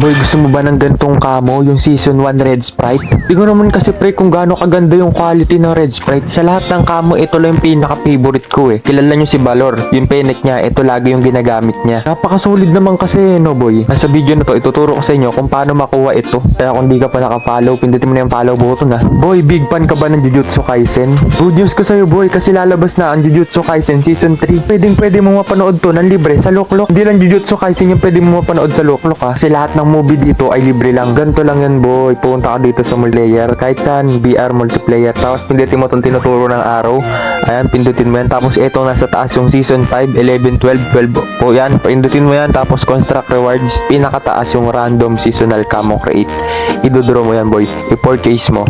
Boy, gusto mo ba ng gantong camo? Yung Season 1 Red Sprite? Di ko naman kasi pre kung gaano kaganda yung quality ng Red Sprite. Sa lahat ng camo, ito lang yung pinaka-favorite ko eh. Kilala nyo si Valor. Yung Fennec niya, ito lagi yung ginagamit niya. Napakasolid naman kasi, no boy? Sa video na to, ituturo ko sa inyo kung paano makuha ito. Kaya kung di ka pa naka-follow, pindutin mo na yung follow button ha. Boy, big fan ka ba ng Jujutsu Kaisen? Good news ko sa'yo boy, kasi lalabas na ang Jujutsu Kaisen Season 3. Pwede mo mapanood to ng libre sa Loklok. Hindi lang Jujutsu Kaisen yung pwede mo mapanood sa Loklok ha. Kasi lahat ng movie dito ay libre lang. Ganto lang yan boy. Pumunta ka dito sa multiplayer. Kahit saan, VR multiplayer. Tapos pindutin mo itong tinuturo ng araw. Ayan, pindutin mo yan. Tapos ito nasa taas yung Season 5, 11, 12, 12 po yan. Pindutin mo yan. Tapos construct rewards. Pinakataas yung random seasonal camo create. Idodraw mo yan boy. I-purchase mo.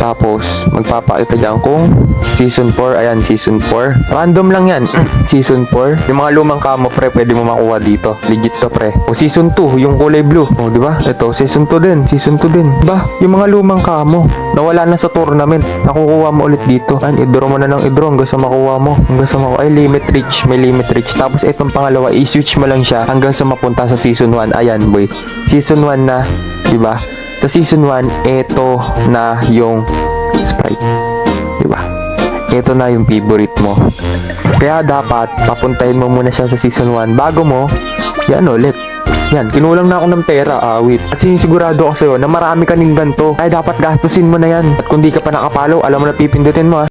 Tapos, magpapakita dyan kung Season 4, ayan, Season 4. Random lang yan. Season 4. Yung mga lumang camo, pre, pwede mo makuha dito. Legit to, pre. O, Season 2, yung kulay blue. O, di ba? Ito, Season 2 din. Season 2 din. Diba? Yung mga lumang camo, nawala na sa tournament. Nakukuha mo ulit dito. Ayan, i-draw mo na ng i-draw hanggang sa makuha mo. Hanggang sa makuha. Ay, limit reach. May limit reach. Tapos, itong pangalawa, i-switch mo lang siya hanggang sa mapunta sa Season 1. Ayan, boy. Season 1 na, di ba? Sa Season 1, ito na yung Sprite. Diba? Ito na yung favorite mo. Kaya dapat, papuntahin mo muna siya sa Season 1. Bago mo, yan ulit. Yan, kinulang na ako ng pera, awit. At sinisigurado ako sa'yo na marami ka ning ganito. Kaya dapat gastusin mo na yan. At kung di ka pa nakapalo, alam mo na pipindutin mo ha.